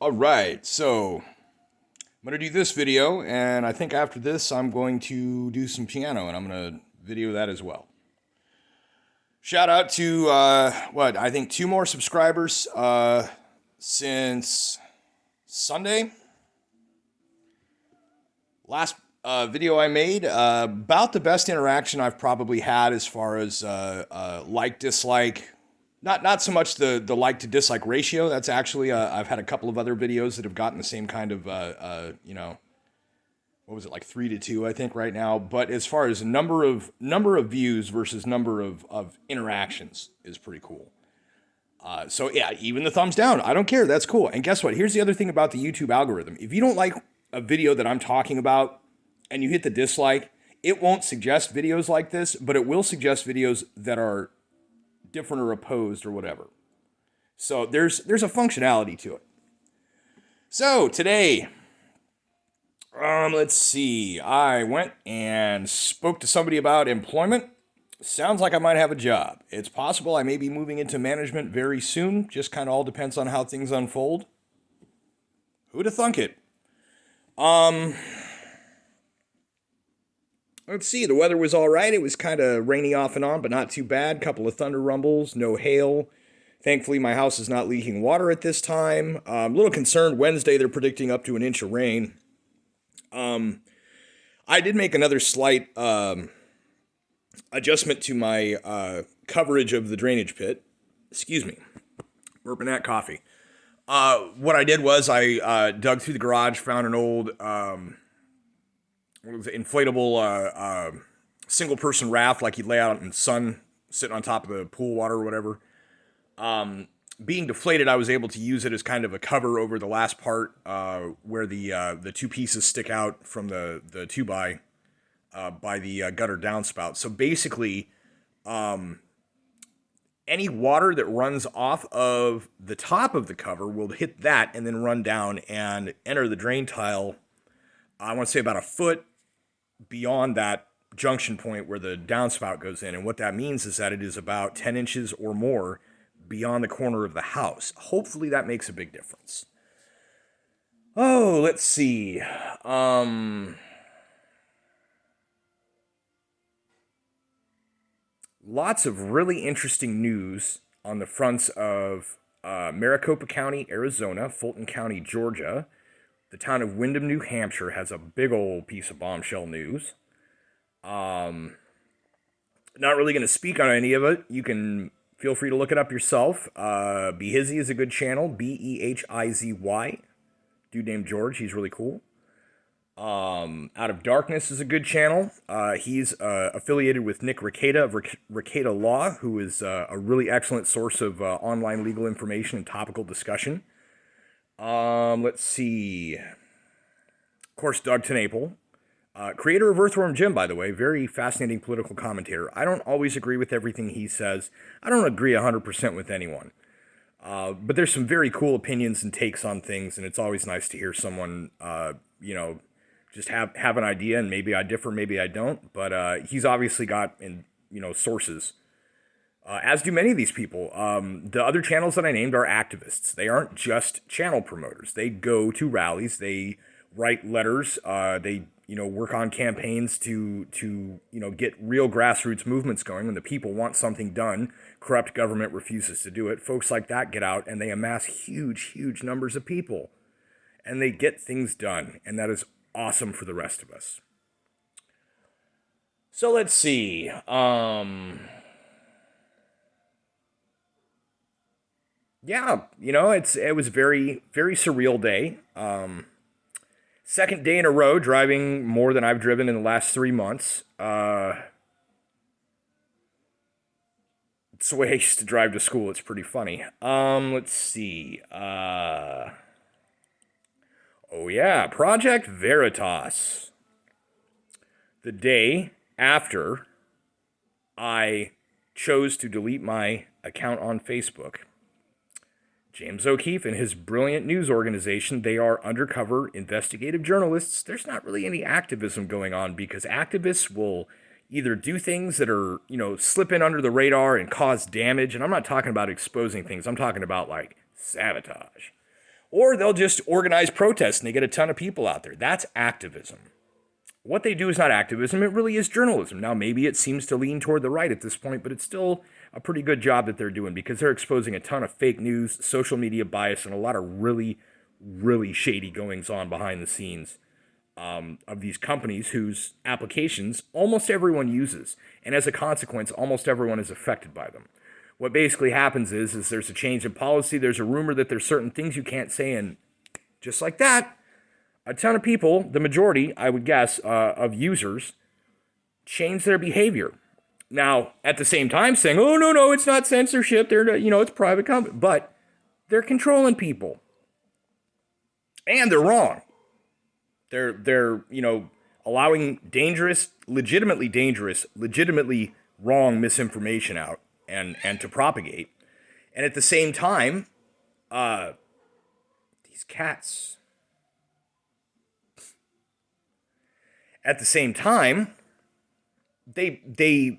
All right, so I'm going to do this video, and I think after this, I'm going to do some piano, and I'm going to video that as well. Shout out to, I think 2 more subscribers since Sunday. Last video I made, about the best interaction I've probably had as far as like, dislike. Not so much the like to dislike ratio. That's actually I've had a couple of other videos that have gotten the same kind of what was it, like 3 to 2 I think right now. But as far as number of views versus number of interactions is pretty cool. So yeah, even the thumbs down, I don't care. That's cool. And guess what? Here's the other thing about the YouTube algorithm. If you don't like a video that I'm talking about and you hit the dislike, it won't suggest videos like this, but it will suggest videos that are different or opposed or whatever. So there's a functionality to it. So today, let's see. I went and spoke to somebody about employment. Sounds like I might have a job. It's possible I may be moving into management very soon. Just kind of all depends on how things unfold. Who'd have thunk it? Let's see, the weather was all right. It was kind of rainy off and on, but not too bad. Couple of thunder rumbles, no hail. Thankfully, my house is not leaking water at this time. I'm a little concerned. Wednesday, they're predicting up to an inch of rain. I did make another slight adjustment to my coverage of the drainage pit. Excuse me. Burping that coffee. What I did was I dug through the garage, found an old inflatable single person raft like you'd lay out in the sun, sitting on top of the pool water or whatever. Being deflated, I was able to use it as kind of a cover over the last part where the 2 pieces stick out from the 2x by the gutter downspout. So basically, any water that runs off of the top of the cover will hit that and then run down and enter the drain tile. I want to say about a foot beyond that junction point where the downspout goes in. And what that means is that it is about 10 inches or more beyond the corner of the house. Hopefully that makes a big difference. Oh, let's see. Lots of really interesting news on the fronts of Maricopa County, Arizona, Fulton County, Georgia. The town of Windham, New Hampshire has a big old piece of bombshell news. Not really going to speak on any of it. You can feel free to look it up yourself. Behizzy is a good channel. Behizzy. Dude named George. He's really cool. Out of Darkness is a good channel. He's affiliated with Nick Rekieta of Rekieta Law, who is a really excellent source of online legal information and topical discussion. Let's see. Of course, Doug TenNapel, creator of Earthworm Jim, by the way, very fascinating political commentator. I don't always agree with everything he says. I don't agree 100% with anyone. But there's some very cool opinions and takes on things, and it's always nice to hear someone, just have an idea, and maybe I differ, maybe I don't. But he's obviously got, sources. As do many of these people. The other channels that I named are activists. They aren't just channel promoters. They go to rallies. They write letters. They work on campaigns to get real grassroots movements going. When the people want something done, corrupt government refuses to do it. Folks like that get out and they amass huge numbers of people, and they get things done. And that is awesome for the rest of us. So let's see. Yeah, it was very, very surreal day. Second day in a row driving more than I've driven in the last 3 months. It's the way I used to drive to school. It's pretty funny. Let's see. Oh yeah, Project Veritas. The day after I chose to delete my account on Facebook, James O'Keefe and his brilliant news organization, they are undercover investigative journalists. There's not really any activism going on because activists will either do things that are, slip in under the radar and cause damage. And I'm not talking about exposing things. I'm talking about like sabotage. Or they'll just organize protests and they get a ton of people out there. That's activism. What they do is not activism, it really is journalism. Now, maybe it seems to lean toward the right at this point, but it's still a pretty good job that they're doing because they're exposing a ton of fake news, social media bias, and a lot of really, really shady goings on behind the scenes of these companies whose applications almost everyone uses. And as a consequence, almost everyone is affected by them. What basically happens is there's a change in policy, there's a rumor that there's certain things you can't say, and just like that, a ton of people, the majority, I would guess, of users, change their behavior. Now, at the same time, saying, "Oh no, it's not censorship. It's private company," but they're controlling people, and they're wrong. They're allowing legitimately wrong misinformation out and to propagate, and at the same time, these cats. At the same time, they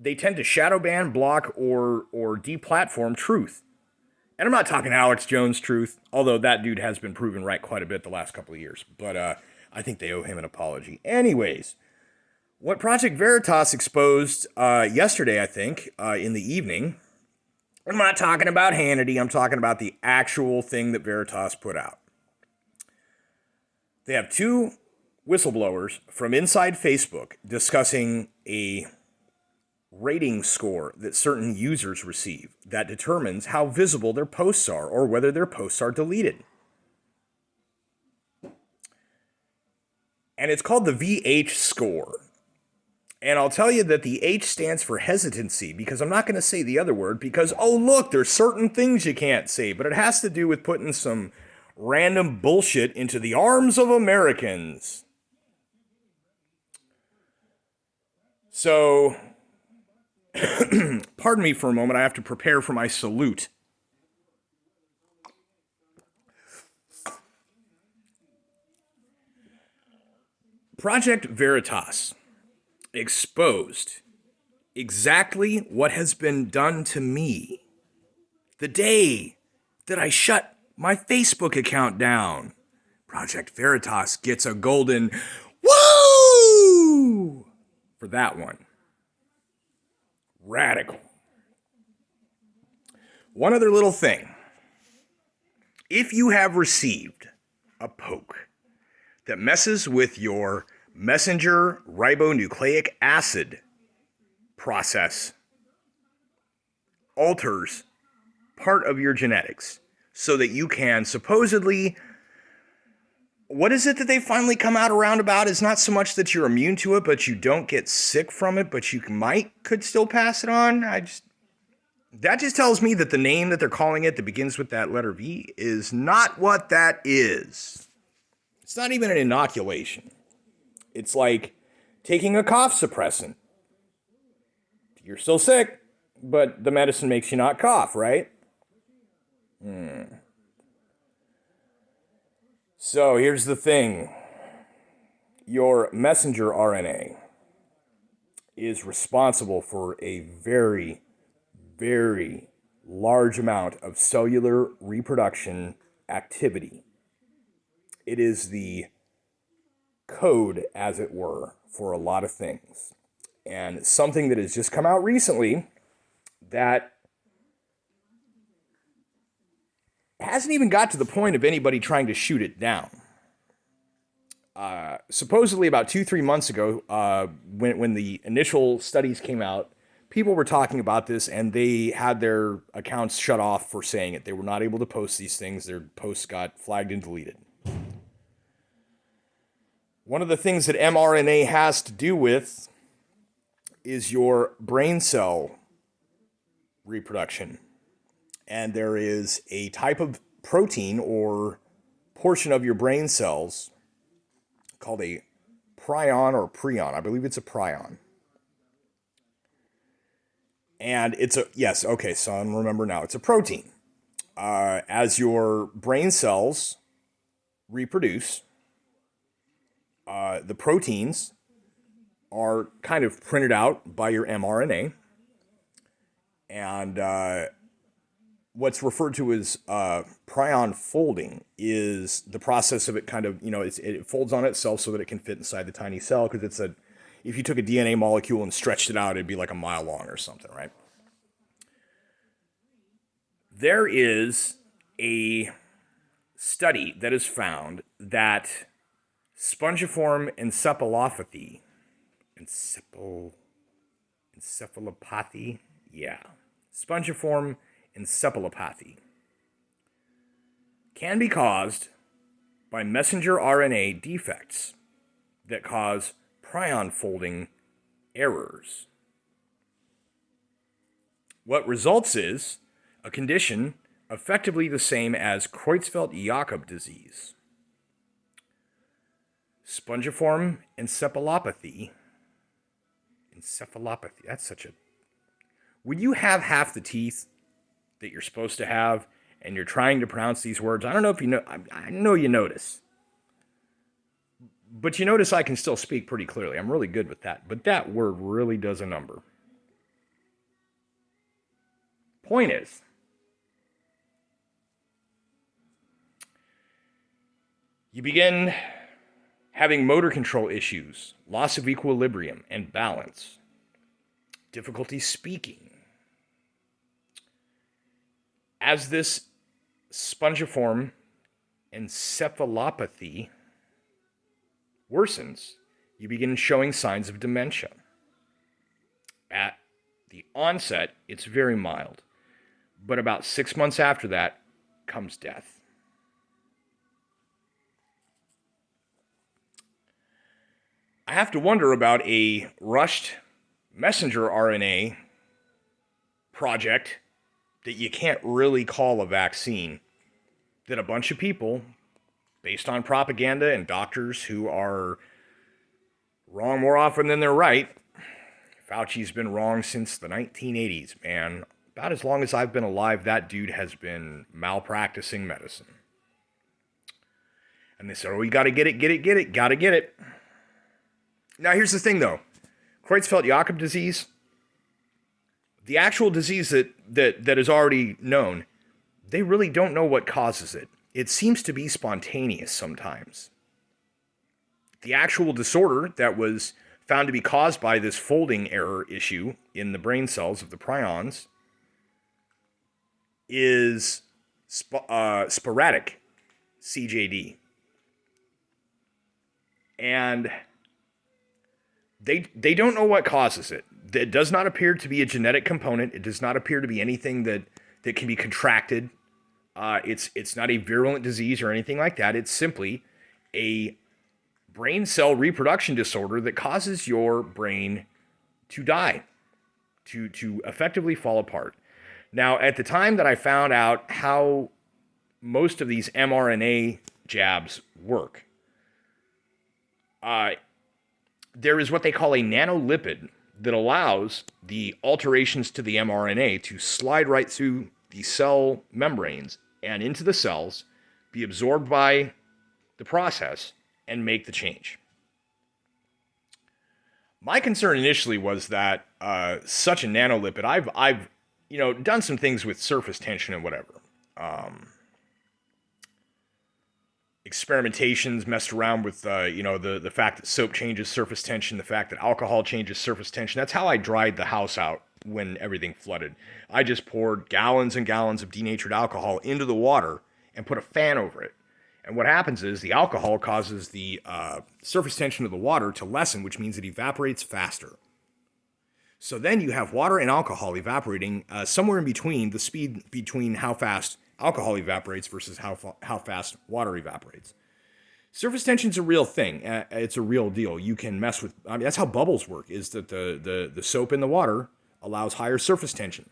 tend to shadow ban, block, or deplatform truth. And I'm not talking Alex Jones truth, although that dude has been proven right quite a bit the last couple of years. But I think they owe him an apology. Anyways, what Project Veritas exposed yesterday, I think, in the evening, I'm not talking about Hannity. I'm talking about the actual thing that Veritas put out. They have two whistleblowers from inside Facebook discussing a rating score that certain users receive that determines how visible their posts are or whether their posts are deleted. And it's called the VH score. And I'll tell you that the H stands for hesitancy because I'm not going to say the other word because, oh, look, there's certain things you can't say, but it has to do with putting some random bullshit into the arms of Americans. So, pardon me for a moment, I have to prepare for my salute. Project Veritas exposed exactly what has been done to me the day that I shut my Facebook account down. Project Veritas gets a golden woo for that one. Radical. One other little thing. If you have received a poke that messes with your messenger ribonucleic acid process, alters part of your genetics so that you can supposedly, what is it that they finally come out around about is not so much that you're immune to it, but you don't get sick from it, but you could still pass it on. That just tells me that the name that they're calling it that begins with that letter V is not what that is. It's not even an inoculation. It's like taking a cough suppressant. You're still sick, but the medicine makes you not cough, right? So here's the thing. Your messenger RNA is responsible for a very, very large amount of cellular reproduction activity. It is the code, as it were, for a lot of things. And something that has just come out recently that hasn't even got to the point of anybody trying to shoot it down. Supposedly about 2-3 months ago, when the initial studies came out, people were talking about this and they had their accounts shut off for saying it. They were not able to post these things. Their posts got flagged and deleted. One of the things that mRNA has to do with is your brain cell reproduction. And there is a type of protein or portion of your brain cells called a prion or prion. I believe it's a prion. And it's son, remember now, it's a protein. As your brain cells reproduce, the proteins are kind of printed out by your mRNA. And what's referred to as prion folding is the process of it kind of, it folds on itself so that it can fit inside the tiny cell, because if you took a DNA molecule and stretched it out, it'd be like a mile long or something, right? There is a study that has found that spongiform encephalopathy, encephalopathy, yeah, spongiform encephalopathy can be caused by messenger RNA defects that cause prion folding errors. What results is a condition effectively the same as Creutzfeldt-Jakob disease. Spongiform encephalopathy, that's such a... When you have half the teeth that you're supposed to have and you're trying to pronounce these words, I don't know if you know, I know you notice. But you notice I can still speak pretty clearly. I'm really good with that. But that word really does a number. Point is, you begin having motor control issues, loss of equilibrium and balance, difficulty speaking. As this spongiform encephalopathy worsens, you begin showing signs of dementia. At the onset, it's very mild, but about 6 months after that comes death. I have to wonder about a rushed messenger RNA project that you can't really call a vaccine, that a bunch of people, based on propaganda and doctors who are wrong more often than they're right. Fauci's been wrong since the 1980s, man. About as long as I've been alive, that dude has been malpracticing medicine. And they said, oh, you gotta get it, gotta get it. Now, here's the thing, though. Creutzfeldt-Jakob disease, the actual disease that is already known, they really don't know what causes it. It seems to be spontaneous sometimes. The actual disorder that was found to be caused by this folding error issue in the brain cells of the prions is sporadic CJD. And they don't know what causes it. It does not appear to be a genetic component. It does not appear to be anything that can be contracted. It's not a virulent disease or anything like that. It's simply a brain cell reproduction disorder that causes your brain to die, to effectively fall apart. Now, at the time that I found out how most of these mRNA jabs work, there is what they call a nanolipid that allows the alterations to the mRNA to slide right through the cell membranes and into the cells, be absorbed by the process, and make the change. My concern initially was that such a nanolipid, I've done some things with surface tension and whatever. Experimentations, messed around with the fact that soap changes surface tension, the fact that alcohol changes surface tension. That's how I dried the house out when everything flooded. I just poured gallons and gallons of denatured alcohol into the water and put a fan over it. And what happens is the alcohol causes the surface tension of the water to lessen, which means it evaporates faster. So then you have water and alcohol evaporating somewhere in between, the speed between how fast alcohol evaporates versus how fast water evaporates. Surface tension is a real thing. It's a real deal. You can mess with... that's how bubbles work, is that the soap in the water allows higher surface tension.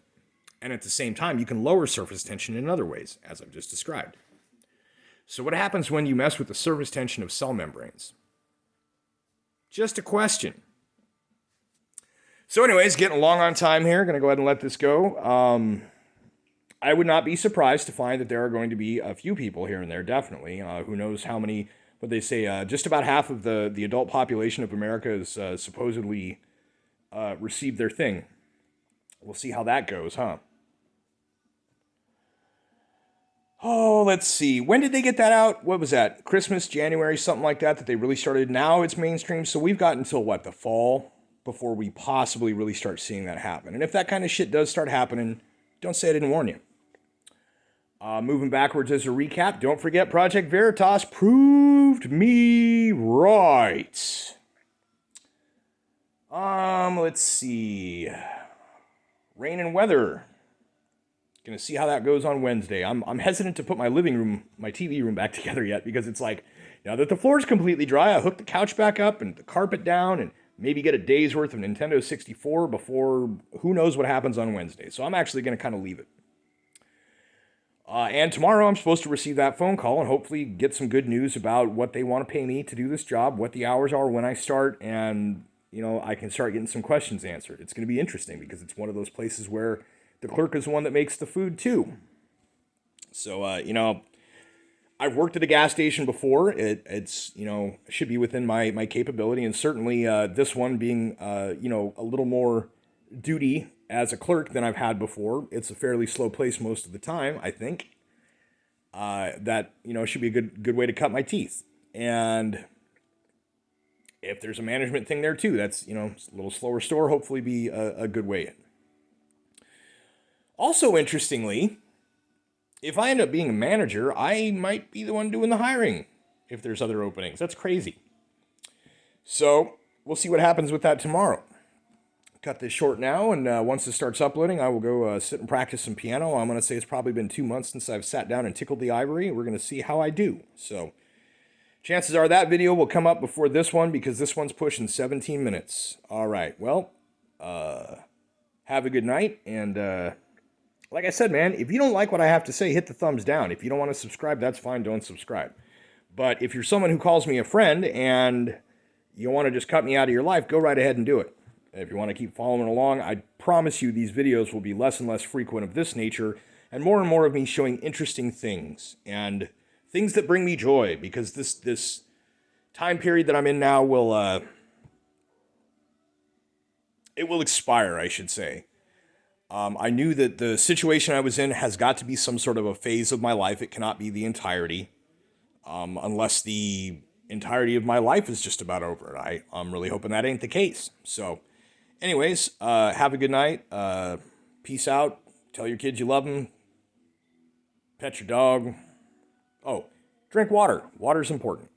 And at the same time, you can lower surface tension in other ways, as I've just described. So what happens when you mess with the surface tension of cell membranes? Just a question. So anyways, getting along on time here. Going to go ahead and let this go. I would not be surprised to find that there are going to be a few people here and there, definitely. Who knows how many, but they say just about half of the adult population of America has supposedly received their thing. We'll see how that goes, huh? Oh, let's see. When did they get that out? What was that? Christmas, January, something like that, that they really started. Now it's mainstream. So we've got until what, the fall before we possibly really start seeing that happen. And if that kind of shit does start happening, don't say I didn't warn you. Moving backwards as a recap, don't forget Project Veritas proved me right. Let's see. Rain and weather. Gonna see how that goes on Wednesday. I'm hesitant to put my living room, my TV room back together yet because it's like, now that the floor's completely dry, I hook the couch back up and the carpet down and maybe get a day's worth of Nintendo 64 before who knows what happens on Wednesday. So I'm actually gonna kind of leave it. And tomorrow I'm supposed to receive that phone call and hopefully get some good news about what they want to pay me to do this job, what the hours are when I start, and I can start getting some questions answered. It's going to be interesting because it's one of those places where the clerk is the one that makes the food too. So, I've worked at a gas station before. It's should be within my capability, and certainly this one being a little more duty as a clerk than I've had before. It's a fairly slow place most of the time, I think. That should be a good way to cut my teeth. And if there's a management thing there too, that's a little slower store. Hopefully, be a good way in. Also, interestingly, if I end up being a manager, I might be the one doing the hiring if there's other openings. That's crazy. So we'll see what happens with that tomorrow. Cut this short now, and once it starts uploading, I will go sit and practice some piano. I'm going to say it's probably been 2 months since I've sat down and tickled the ivory. We're going to see how I do. So chances are that video will come up before this one because this one's pushing 17 minutes. All right, well, have a good night, and like I said, man, if you don't like what I have to say, hit the thumbs down. If you don't want to subscribe, that's fine, don't subscribe. But if you're someone who calls me a friend and you want to just cut me out of your life, go right ahead and do it. If you want to keep following along, I promise you these videos will be less and less frequent of this nature and more of me showing interesting things and things that bring me joy, because this time period that I'm in now will it will expire, I should say. I knew that the situation I was in has got to be some sort of a phase of my life. It cannot be the entirety, unless the entirety of my life is just about over. I'm really hoping that ain't the case. So anyways, have a good night. Peace out. Tell your kids you love them. Pet your dog. Oh, drink water. Water's important.